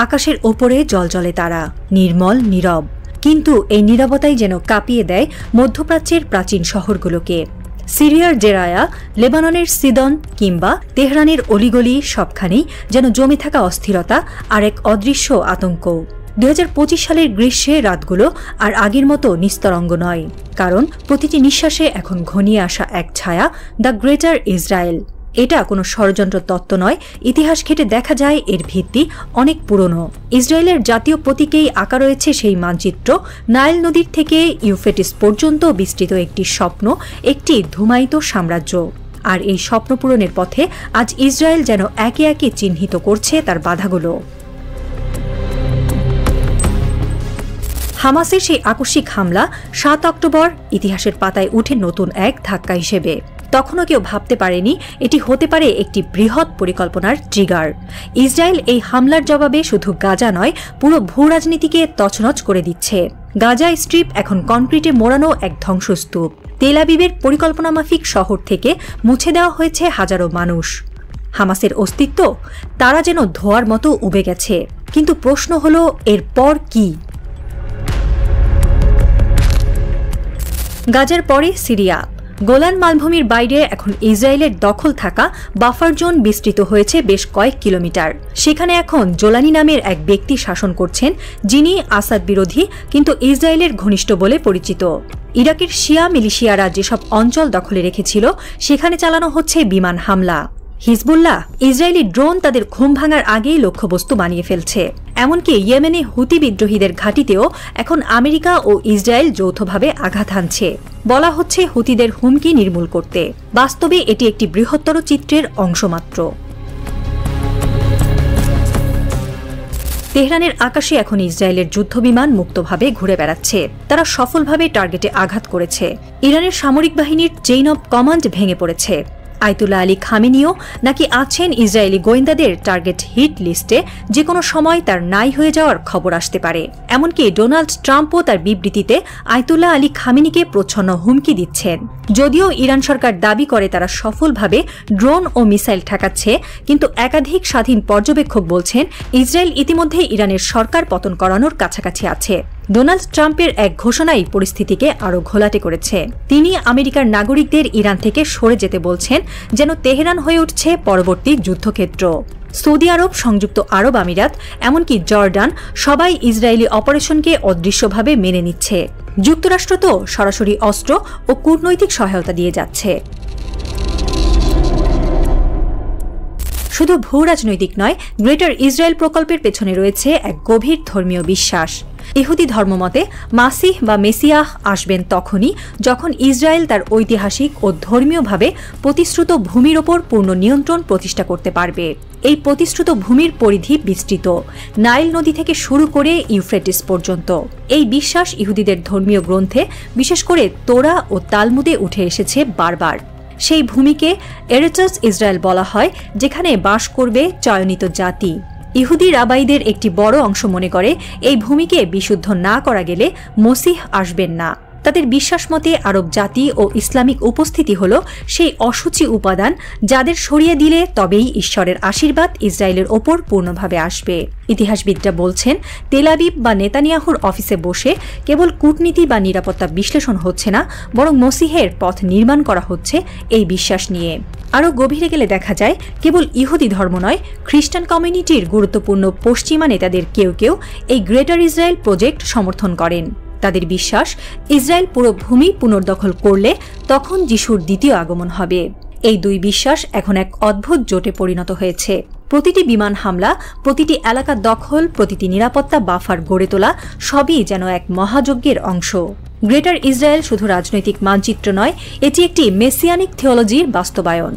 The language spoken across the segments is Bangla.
আকাশের ওপরে জ্বলজ্বলে তারা, নির্মল নীরব, কিন্তু এই নীরবতাই যেন কাঁপিয়ে দেয় মধ্যপ্রাচ্যের প্রাচীন শহরগুলোকে। সিরিয়ার জেরায়া, লেবাননের সিদন কিংবা তেহরানের অলিগলি সবখানেই যেন জমে থাকা অস্থিরতা আর এক অদৃশ্য আতঙ্ক। 2025 সালের গ্রীষ্মের রাতগুলো আর আগের মতো নিস্তরঙ্গ নয়, কারণ প্রতিটি নিঃশ্বাসে এখন ঘনিয়ে আসা এক ছায়া, দ্য গ্রেটার ইসরায়েল। এটা কোনো ষড়যন্ত্র তত্ত্ব নয়, ইতিহাস ঘেঁটে দেখা যায় এর ভিত্তি অনেক পুরনো। ইসরায়েলের জাতীয় প্রতীকেই আঁকা রয়েছে সেই মানচিত্র, নাইল নদীর থেকে ইউফ্রেটিস পর্যন্ত বিস্তৃত একটি স্বপ্ন, একটি ধূমায়িত সাম্রাজ্য। আর এই স্বপ্ন পূরণের পথে আজ ইসরায়েল যেন একে একে চিহ্নিত করছে তার বাধাগুলো। হামাসের সেই আকস্মিক হামলা 7 অক্টোবর ইতিহাসের পাতায় উঠে নতুন এক ধাক্কা হিসেবে। তখনও কেউ ভাবতে পারেনি এটি হতে পারে একটি বৃহৎ পরিকল্পনার ট্রিগার। ইসরায়েল এই হামলার জবাবে শুধু গাজা নয়, পুরো ভূরাজনীতিকে তছনছ করে দিচ্ছে। গাজা স্ট্রিপ এখন কনক্রিটে মোড়ানো এক ধ্বংসস্তূপ। তেল আবিবের পরিকল্পনামাফিক শহর থেকে মুছে দেওয়া হয়েছে হাজারো মানুষ। হামাসের অস্তিত্ব তারা যেন ধোঁয়ার মতো উবে গেছে। কিন্তু প্রশ্ন হলো, এরপর কি? গাজার পরে সিরিয়া। গোলান মালভূমির বাইরে এখন ইসরায়েলের দখল থাকা বাফার জোন বিস্তৃত হয়েছে বেশ কয়েক কিলোমিটার। সেখানে এখন জোলানি নামের এক ব্যক্তি শাসন করছেন, যিনি আসাদ বিরোধী কিন্তু ইসরায়েলের ঘনিষ্ঠ বলে পরিচিত। ইরাকের শিয়া মিলিশিয়ারা যেসব অঞ্চল দখলে রেখেছিল সেখানে চালানো হচ্ছে বিমান হামলা। হিজবুল্লাহ ইসরায়েলি ড্রোন তাদের ঘুম ভাঙার আগেই লক্ষ্যবস্তু বানিয়ে ফেলছে। এমনকি ইয়েমেনে হুতি বিদ্রোহীদের ঘাঁটিতেও এখন আমেরিকা ও ইসরায়েল যৌথভাবে আঘাত হানছে। বলা হচ্ছে হুতিদের হুমকি নির্মূল করতে। বাস্তবে এটি একটি বৃহত্তর চিত্রের অংশ মাত্র। তেহরানের আকাশে এখন ইসরায়েলের যুদ্ধবিমান মুক্তভাবে ঘুরে বেড়াচ্ছে। তারা সফলভাবে টার্গেটে আঘাত করেছে। ইরানের সামরিক বাহিনীর চেইন অব কমান্ড ভেঙে পড়েছে। আয়াতুল্লাহ আলী খামেনিও নাকি আছেন ইসরায়েলি গোয়েন্দাদের টার্গেট হিট লিস্টে, যে কোনো সময় তার নাই হয়ে যাওয়ার খবর আসতে পারে। এমনকি ডোনাল্ড ট্রাম্পও তার বিবৃতিতে আয়াতুল্লাহ আলী খামেনিকে প্রচ্ছন্ন হুমকি দিচ্ছেন। যদিও ইরান সরকার দাবি করে তারা সফলভাবে ড্রোন ও মিসাইল ঠেকাচ্ছে, কিন্তু একাধিক স্বাধীন পর্যবেক্ষক বলছেন ইসরায়েল ইতিমধ্যে ইরানের সরকার পতন করানোর কাছাকাছি আছে। ডোনাল্ড ট্রাম্পের এক ঘোষণাই পরিস্থিতিকে আরও ঘোলাটে করেছে। তিনি আমেরিকার নাগরিকদের ইরান থেকে সরে যেতে বলছেন, যেন তেহরান হয়ে উঠছে পরবর্তী যুদ্ধক্ষেত্র। সৌদি আরব, সংযুক্ত আরব আমিরাত, এমনকি জর্ডান সবাই ইসরায়েলি অপারেশনকে অদৃশ্যভাবে মেনে নিচ্ছে। যুক্তরাষ্ট্র তো সরাসরি অস্ত্র ও কূটনৈতিক সহায়তা দিয়ে যাচ্ছে। শুধু ভূরাজনৈতিক নয়, গ্রেটার ইসরায়েল প্রকল্পের পেছনে রয়েছে এক গভীর ধর্মীয় বিশ্বাস। ইহুদি ধর্মমতে মাসিহ বা মেসিয়াহ আসবেন তখনই যখন ইসরায়েল তার ঐতিহাসিক ও ধর্মীয়ভাবে প্রতিশ্রুত ভূমির ওপর পূর্ণ নিয়ন্ত্রণ প্রতিষ্ঠা করতে পারবে। এই প্রতিশ্রুত ভূমির পরিধি বিস্তৃত, নাইল নদী থেকে শুরু করে ইউফ্রেটিস পর্যন্ত। এই বিশ্বাস ইহুদিদের ধর্মীয় গ্রন্থে, বিশেষ করে তোরা ও তালমুদে উঠে এসেছে বারবার। সেই ভূমিকে এরেটাস ইসরায়েল বলা হয়, যেখানে বাস করবে চয়নিত জাতি। ইহুদি রাবাইদের একটি বড় অংশ মনে করে এই ভূমিকে বিশুদ্ধ না করা গেলে মসিহ আসবেন না। তাদের বিশ্বাস মতে আরব জাতি ও ইসলামিক উপস্থিতি হল সেই অসুচি উপাদান, যাদের সরিয়ে দিলে তবেই ঈশ্বরের আশীর্বাদ ইসরায়েলের ওপর পূর্ণভাবে আসবে। ইতিহাসবিদরা বলছেন, তেল আবিব বা নেতানিয়াহুর অফিসে বসে কেবল কূটনীতি বা নিরাপত্তা বিশ্লেষণ হচ্ছে না, বরং মসিহের পথ নির্মাণ করা হচ্ছে এই বিশ্বাস নিয়ে। আরও গভীরে গেলে দেখা যায়, কেবল ইহুদি ধর্ম নয়, খ্রিস্টান কমিউনিটির গুরুত্বপূর্ণ পশ্চিমা নেতাদের কেউ কেউ এই গ্রেটার ইসরায়েল প্রজেক্ট সমর্থন করেন। তাদের বিশ্বাস, ইসরায়েল পুরো ভূমি পুনর্দখল করলে তখন যিশুর দ্বিতীয় আগমন হবে। এই দুই বিশ্বাস এখন এক অদ্ভুত জোটে পরিণত হয়েছে। প্রতিটি বিমান হামলা, প্রতিটি এলাকা দখল, প্রতিটি নিরাপত্তা বাফার গড়ে তোলা সবই যেন এক মহাযজ্ঞের অংশ। গ্রেটার ইসরায়েল শুধু রাজনৈতিক মানচিত্র নয়, এটি একটি মেসিয়ানিক থিওলজির বাস্তবায়ন।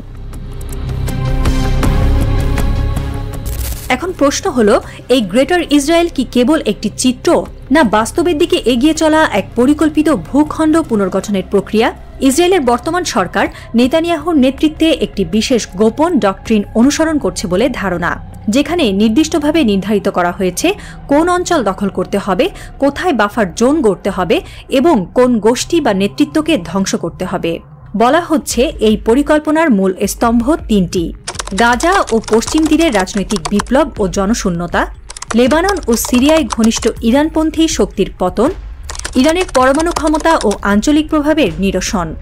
এখন প্রশ্ন হল, এই গ্রেটার ইসরায়েল কি কেবল একটি চিত্র, না বাস্তবের দিকে এগিয়ে চলা এক পরিকল্পিত ভূখণ্ড পুনর্গঠনের প্রক্রিয়া? ইসরায়েলের বর্তমান সরকার নেতানিয়াহুর নেতৃত্বে একটি বিশেষ গোপন ডক্ট্রিন অনুসরণ করছে বলে ধারণা, যেখানে নির্দিষ্টভাবে নির্ধারিত করা হয়েছে কোন অঞ্চল দখল করতে হবে, কোথায় বাফার জোন গড়তে হবে এবং কোন গোষ্ঠী বা নেতৃত্বকে ধ্বংস করতে হবে। বলা হচ্ছে এই পরিকল্পনার মূল স্তম্ভ তিনটি: গাজা ও পশ্চিম তীরের রাজনৈতিক বিপ্লব ও জনশূন্যতা, লেবানন ও সিরিয়ায় ঘনিষ্ঠ ইরানপন্থী শক্তির পতন, ইরানের পরমাণু ক্ষমতা ও আঞ্চলিক প্রভাবের নিরসন।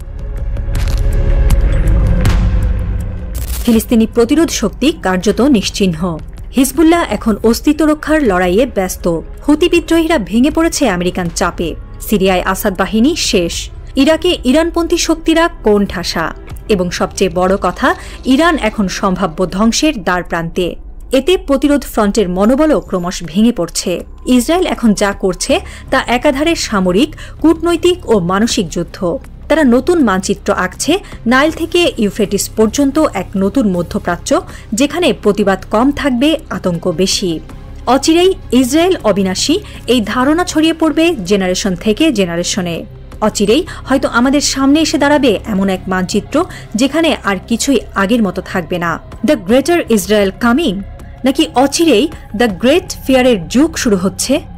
ফিলিস্তিনি প্রতিরোধ শক্তি কার্যত নিশ্চিহ্ন। হিজবুল্লাহ এখন অস্তিত্ব রক্ষার লড়াইয়ে ব্যস্ত। হুতি বিদ্রোহীরা ভেঙে পড়েছে আমেরিকান চাপে। সিরিয়ায় আসাদ বাহিনী শেষ। ইরাকে ইরানপন্থী শক্তিরা কোণঠাসা। এবং সবচেয়ে বড় কথা, ইরান এখন সম্ভাব্য ধ্বংসের দ্বারপ্রান্তে। এতে প্রতিরোধ ফ্রন্টের মনোবলও ক্রমশ ভেঙে পড়ছে। ইসরায়েল এখন যা করছে তা একাধারে সামরিক, কূটনৈতিক ও মানসিক যুদ্ধ। তারা নতুন মানচিত্র আঁকছে, নাইল থেকে ইউফ্রেটিস পর্যন্ত এক নতুন মধ্যপ্রাচ্য, যেখানে প্রতিবাদ কম থাকবে, আতঙ্ক বেশি। অচিরেই ইসরায়েল অবিনাশী এই ধারণা ছড়িয়ে পড়বে জেনারেশন থেকে জেনারেশনে। অচিরেই হয়তো আমাদের সামনে এসে দাঁড়াবে এমন এক মানচিত্র যেখানে আর কিছুই আগের মতো থাকবে না। দ্য গ্রেটার ইসরায়েল কামিং, নাকি অচিরেই দ্য গ্রেট ফিয়ারের যুগ শুরু হচ্ছে?